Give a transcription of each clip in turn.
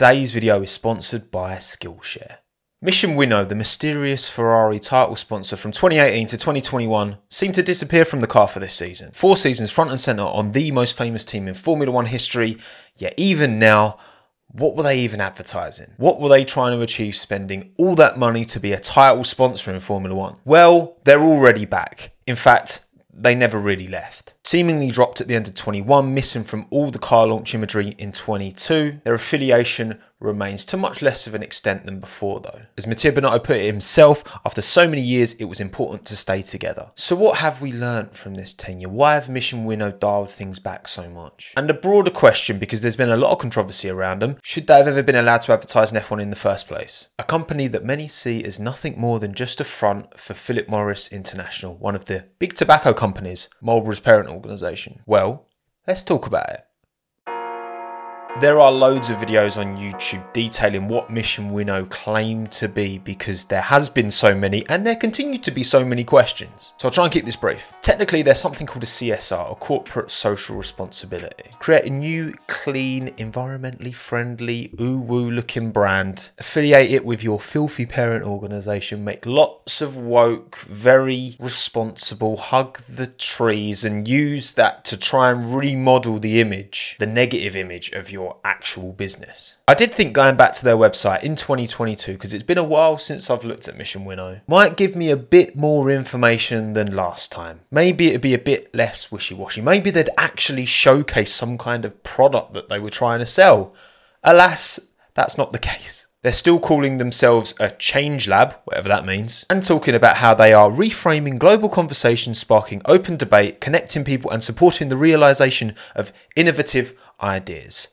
Today's video is sponsored by Skillshare. Mission Winnow, the mysterious Ferrari title sponsor from 2018 to 2021, seemed to disappear from the car for this season. 4 seasons front and centre on the most famous team in Formula 1 history, yet even now, what were they even advertising? What were they trying to achieve spending all that money to be a title sponsor in Formula 1? Well, they're already back. In fact, they never really left. Seemingly dropped at the end of 21, missing from all the car launch imagery in 22, their affiliation remains to much less of an extent than before though. As Matteo Binotto put it himself, after so many years it was important to stay together. So what have we learnt from this tenure? Why have Mission Winnow dialed things back so much? And a broader question, because there's been a lot of controversy around them, should they have ever been allowed to advertise in F1 in the first place? A company that many see as nothing more than just a front for Philip Morris International, one of the big tobacco companies, Marlboro's parent organisation. Well, let's talk about it. There are loads of videos on YouTube detailing what Mission Winnow claim to be, because there has been so many and there continue to be so many questions. So I'll try and keep this brief. Technically, there's something called a CSR, a corporate social responsibility. Create a new, clean, environmentally friendly, ooh-woo looking brand, affiliate it with your filthy parent organisation, make lots of woke, very responsible, hug the trees, and use that to try and remodel the image, the negative image of your actual business. I did think going back to their website in 2022, because it's been a while since I've looked at Mission Winnow, might give me a bit more information than last time. Maybe it'd be a bit less wishy-washy. Maybe they'd actually showcase some kind of product that they were trying to sell. Alas, that's not the case. They're still calling themselves a change lab, whatever that means, and talking about how they are reframing global conversations, sparking open debate, connecting people and supporting the realisation of innovative ideas.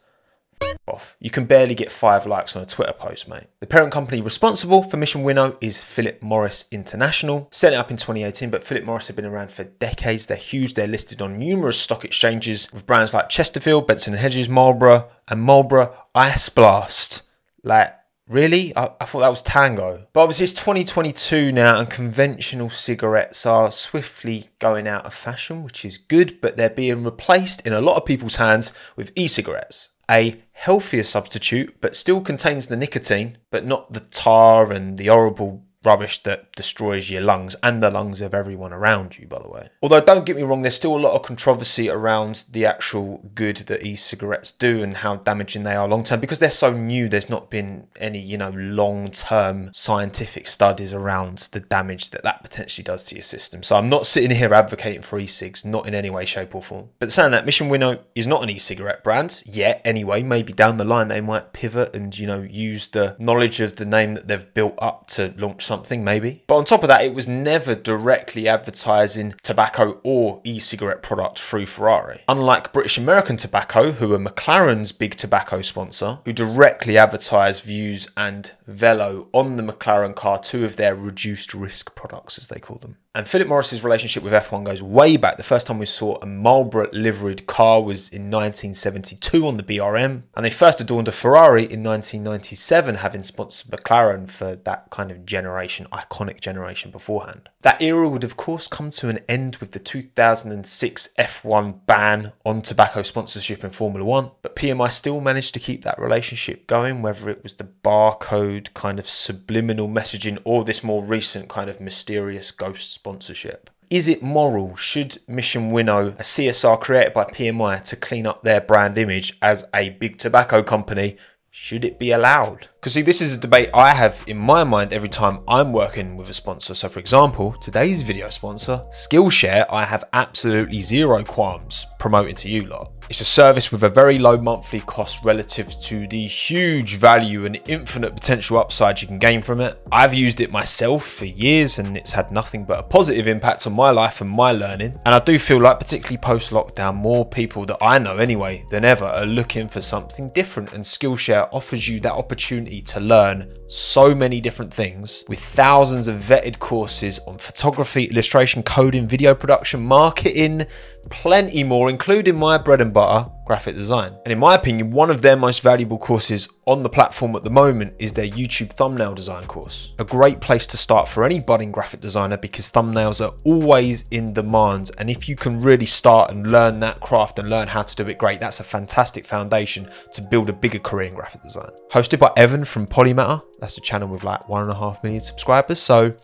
Off. You can barely get 5 likes on a Twitter post, mate. The parent company responsible for Mission Winnow is Philip Morris International. Set it up in 2018, but Philip Morris have been around for decades. They're huge. They're listed on numerous stock exchanges with brands like Chesterfield, Benson & Hedges, Marlboro, and Marlboro Ice Blast. Like, really? I thought that was Tango. But obviously it's 2022 now and conventional cigarettes are swiftly going out of fashion, which is good, but they're being replaced in a lot of people's hands with e-cigarettes. A healthier substitute, but still contains the nicotine, but not the tar and the horrible rubbish that destroys your lungs and the lungs of everyone around you, by the way. Although don't get me wrong, there's still a lot of controversy around the actual good that e-cigarettes do and how damaging they are long term, because they're so new. There's not been any, long-term scientific studies around the damage that that potentially does to your system. So I'm not sitting here advocating for e-cigs, not in any way, shape or form. But saying that, Mission Winnow is not an e-cigarette brand yet anyway. Maybe down the line they might pivot and, use the knowledge of the name that they've built up to launch something, maybe. But on top of that, it was never directly advertising tobacco or e-cigarette product through Ferrari. Unlike British American Tobacco, who are McLaren's big tobacco sponsor, who directly advertise Vuse and Velo on the McLaren car, 2 of their reduced risk products, as they call them. And Philip Morris's relationship with F1 goes way back. The first time we saw a Marlboro liveried car was in 1972 on the BRM. And they first adorned a Ferrari in 1997, having sponsored McLaren for that kind of iconic generation beforehand. That era would of course come to an end with the 2006 F1 ban on tobacco sponsorship in Formula 1. But PMI still managed to keep that relationship going, whether it was the barcode kind of subliminal messaging or this more recent kind of mysterious ghost sponsorship. Is it moral? Should Mission Winnow, a CSR created by PMI to clean up their brand image as a big tobacco company, should it be allowed? Because see, this is a debate I have in my mind every time I'm working with a sponsor. So for example, today's video sponsor, Skillshare, I have absolutely zero qualms promoting to you lot. It's a service with a very low monthly cost relative to the huge value and infinite potential upside you can gain from it. I've used it myself for years and it's had nothing but a positive impact on my life and my learning. And I do feel like, particularly post-lockdown, more people that I know anyway than ever are looking for something different, and Skillshare offers you that opportunity to learn so many different things with thousands of vetted courses on photography, illustration, coding, video production, marketing, plenty more, including my bread and butter, graphic design. And in my opinion, one of their most valuable courses on the platform at the moment is their YouTube thumbnail design course. A great place to start for any budding graphic designer because thumbnails are always in demand. And if you can really start and learn that craft and learn how to do it great, that's a fantastic foundation to build a bigger career in graphic design. Hosted by Evan from Polymatter. That's a channel with like 1.5 million subscribers. So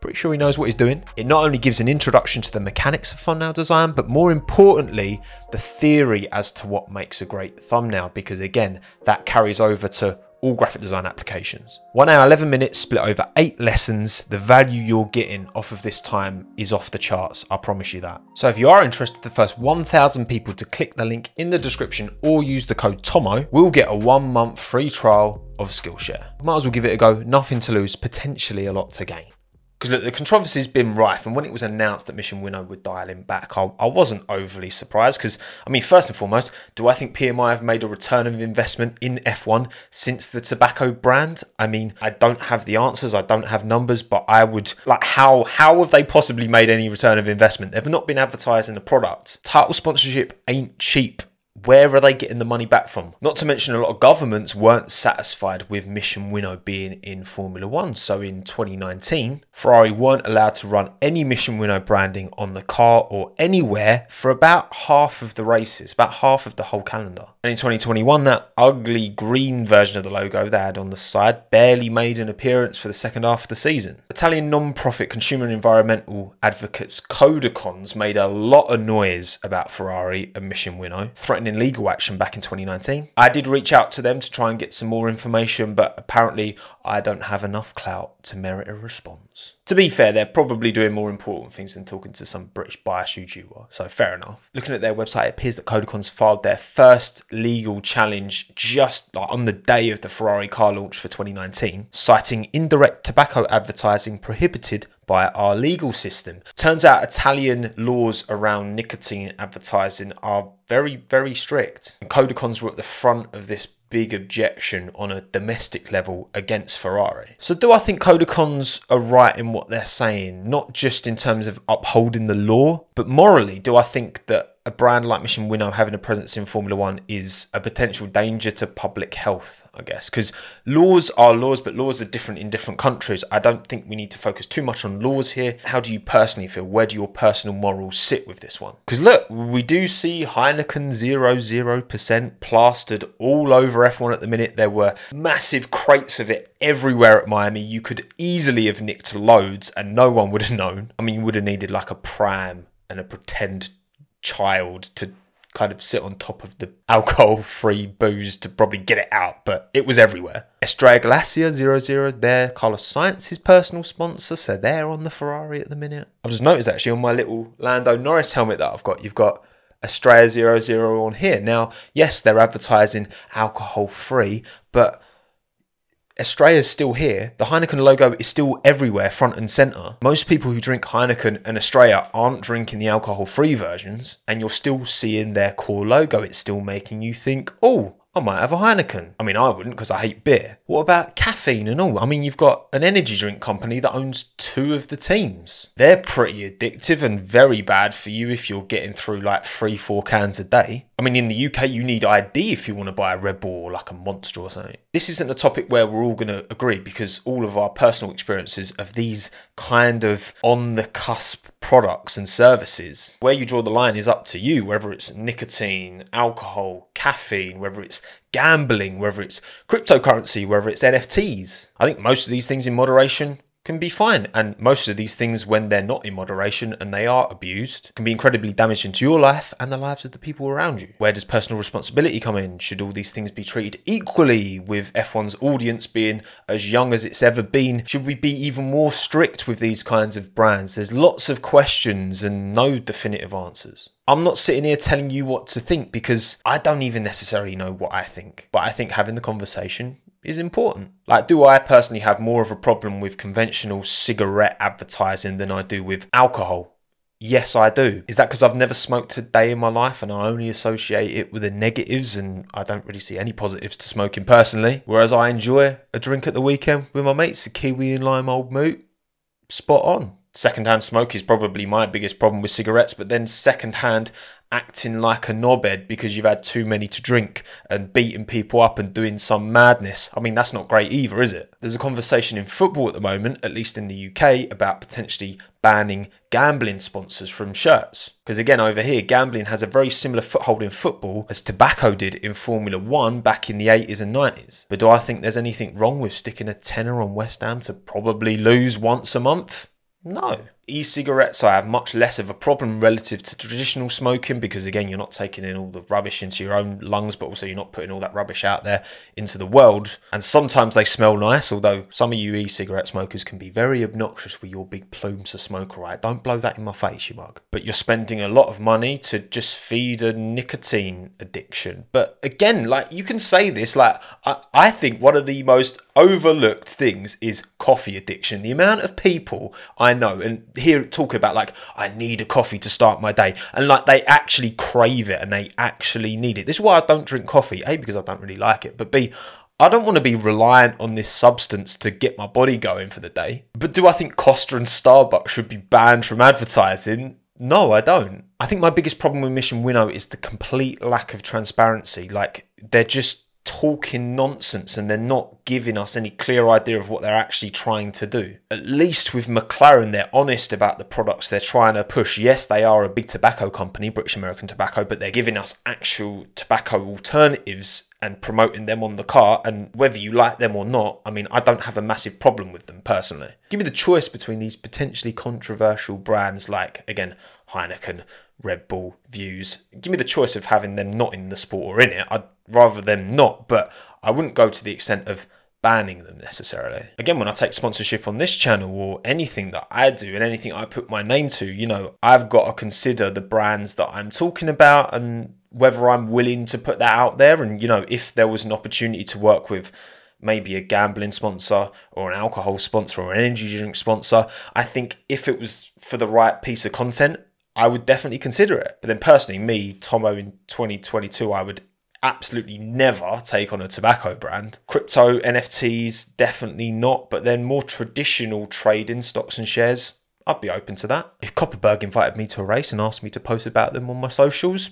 pretty sure he knows what he's doing. It not only gives an introduction to the mechanics of thumbnail design, but more importantly, the theory as to what makes a great thumbnail, because again, that carries over to all graphic design applications. 1 hour, 11 minutes, split over 8 lessons. The value you're getting off of this time is off the charts. I promise you that. So if you are interested, the first 1,000 people to click the link in the description or use the code Tommo will get a 1-month free trial of Skillshare. Might as well give it a go. Nothing to lose, potentially a lot to gain. Because look, the controversy's been rife, and when it was announced that Mission Winnow would dial him back, I wasn't overly surprised. Because, I mean, first and foremost, do I think PMI have made a return of investment in F1 since the tobacco brand? I mean, I don't have the answers, I don't have numbers, but I would, like, how have they possibly made any return of investment? They've not been advertising the product. Title sponsorship ain't cheap. Where are they getting the money back from? Not to mention a lot of governments weren't satisfied with Mission Winnow being in Formula One. So in 2019, Ferrari weren't allowed to run any Mission Winnow branding on the car or anywhere for about half of the races, about half of the whole calendar. And in 2021, that ugly green version of the logo they had on the side barely made an appearance for the second half of the season. Italian non-profit consumer and environmental advocates Codicons made a lot of noise about Ferrari and Mission Winnow, threatening legal action back in 2019. I did reach out to them to try and get some more information, but apparently I don't have enough clout to merit a response. To be fair, they're probably doing more important things than talking to some British bias YouTuber, so fair enough. Looking at their website, it appears that Codicons filed their first legal challenge just like on the day of the Ferrari car launch for 2019, citing indirect tobacco advertising prohibited by our legal system. Turns out Italian laws around nicotine advertising are very, very strict. And Codicons were at the front of this big objection on a domestic level against Ferrari. So do I think Codicons are right in what they're saying? Not just in terms of upholding the law, but morally, do I think that a brand like Mission Winnow having a presence in Formula One is a potential danger to public health, I guess? Because laws are laws, but laws are different in different countries. I don't think we need to focus too much on laws here. How do you personally feel? Where do your personal morals sit with this one? Because look, we do see Heineken 0% plastered all over F1 at the minute. There were massive crates of it everywhere at Miami. You could easily have nicked loads and no one would have known. I mean, you would have needed like a pram and a pretend child to kind of sit on top of the alcohol-free booze to probably get it out, but it was everywhere. Estrella Glacier 00, they're Carlos Sainz's personal sponsor, so they're on the Ferrari at the minute. I've just noticed actually on my little Lando Norris helmet that I've got, you've got Estrella 00 on here. Now, yes, they're advertising alcohol-free, but Estrella's still here. The Heineken logo is still everywhere, front and centre. Most people who drink Heineken and Estrella aren't drinking the alcohol-free versions, and you're still seeing their core logo. It's still making you think, oh, I might have a Heineken. I mean, I wouldn't because I hate beer. What about caffeine and all? I mean, you've got an energy drink company that owns 2 of the teams. They're pretty addictive and very bad for you if you're getting through like 3-4 cans a day. I mean, in the UK, you need ID if you want to buy a Red Bull or like a Monster or something. This isn't a topic where we're all going to agree because all of our personal experiences of these kind of on the cusp products and services, where you draw the line is up to you, whether it's nicotine, alcohol, caffeine, whether it's gambling, whether it's cryptocurrency, whether it's NFTs. I think most of these things in moderation can be fine. And most of these things, when they're not in moderation and they are abused, can be incredibly damaging to your life and the lives of the people around you. Where does personal responsibility come in? Should all these things be treated equally, with F1's audience being as young as it's ever been? Should we be even more strict with these kinds of brands? There's lots of questions and no definitive answers. I'm not sitting here telling you what to think because I don't even necessarily know what I think. But I think having the conversation is important. Like, do I personally have more of a problem with conventional cigarette advertising than I do with alcohol? Yes, I do. Is that because I've never smoked a day in my life and I only associate it with the negatives and I don't really see any positives to smoking personally? Whereas I enjoy a drink at the weekend with my mates, a kiwi and lime old moot. Spot on. secondhand smoke is probably my biggest problem with cigarettes, but then secondhand acting like a knobhead because you've had too many to drink and beating people up and doing some madness. I mean, that's not great either, is it? There's a conversation in football at the moment, at least in the UK, about potentially banning gambling sponsors from shirts. Because again, over here, gambling has a very similar foothold in football as tobacco did in Formula 1 back in the 80s and 90s. But do I think there's anything wrong with sticking a tenner on West Ham to probably lose once a month? No. E-cigarettes, I have much less of a problem relative to traditional smoking because, again, you're not taking in all the rubbish into your own lungs, but also you're not putting all that rubbish out there into the world. And sometimes they smell nice, although some of you e-cigarette smokers can be very obnoxious with your big plumes of smoke, all right? Don't blow that in my face, you mug. But you're spending a lot of money to just feed a nicotine addiction. But again, like, you can say this, like, I think one of the most overlooked things is coffee addiction. The amount of people I know and hear talk about, like, I need a coffee to start my day, and like they actually crave it and they actually need it. This is why I don't drink coffee. A, because I don't really like it, but B, I don't want to be reliant on this substance to get my body going for the day. But do I think Costa and Starbucks should be banned from advertising? No, I don't. I think my biggest problem with Mission Winnow is the complete lack of transparency. Like, they're just talking nonsense and they're not giving us any clear idea of what they're actually trying to do. At least with McLaren, they're honest about the products they're trying to push. Yes, they are a big tobacco company, British American Tobacco, but they're giving us actual tobacco alternatives and promoting them on the car. And whether you like them or not, I mean, I don't have a massive problem with them personally. Give me the choice between these potentially controversial brands like, again, Heineken, Red Bull, Views. Give me the choice of having them not in the sport or in it. I'd rather them not, but I wouldn't go to the extent of banning them necessarily. Again, when I take sponsorship on this channel or anything that I do and anything I put my name to, you know, I've got to consider the brands that I'm talking about and whether I'm willing to put that out there. And, you know, if there was an opportunity to work with maybe a gambling sponsor or an alcohol sponsor or an energy drink sponsor, I think if it was for the right piece of content, I would definitely consider it. But then personally, me, Tommo, in 2022, I would absolutely never take on a tobacco brand. Crypto, NFTs, definitely not. But then more traditional trading, stocks and shares, I'd be open to that. If Copperberg invited me to a race and asked me to post about them on my socials,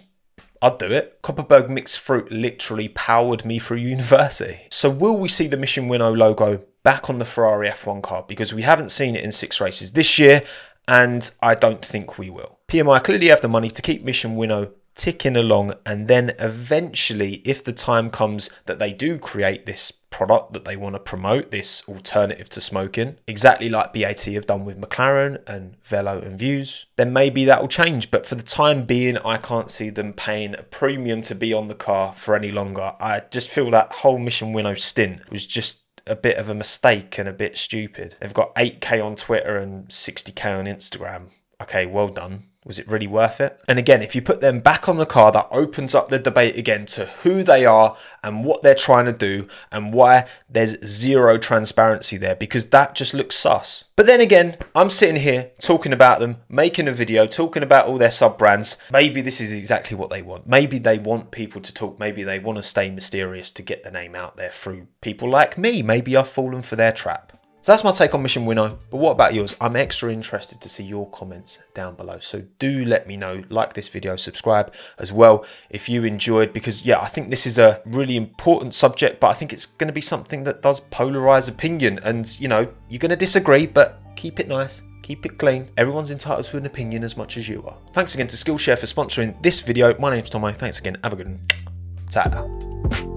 I'd do it. Copperberg Mixed Fruit literally powered me through university. So will we see the Mission Winnow logo back on the Ferrari F1 car? Because we haven't seen it in 6 races this year, and I don't think we will. PMI clearly have the money to keep Mission Winnow ticking along, and then eventually, if the time comes that they do create this product that they want to promote, this alternative to smoking, exactly like BAT have done with McLaren and Velo and Views, then maybe that will change. But for the time being, I can't see them paying a premium to be on the car for any longer. I just feel that whole Mission Winnow stint was just a bit of a mistake and a bit stupid. They've got 8k on Twitter and 60k on Instagram. Okay, well done. Was it really worth it? And again, if you put them back on the car, that opens up the debate again to who they are and what they're trying to do and why there's zero transparency there, because that just looks sus. But then again, I'm sitting here talking about them, making a video, talking about all their sub-brands. Maybe this is exactly what they want. Maybe they want people to talk. Maybe they want to stay mysterious to get the name out there through people like me. Maybe I've fallen for their trap. So that's my take on Mission Winnow, but what about yours? I'm extra interested to see your comments down below. So do let me know, like this video, subscribe as well if you enjoyed, because yeah, I think this is a really important subject, but I think it's going to be something that does polarize opinion, and you know, you're going to disagree, but keep it nice. Keep it clean. Everyone's entitled to an opinion as much as you are. Thanks again to Skillshare for sponsoring this video. My name's Tommo. Thanks again. Have a good one. Ta-da.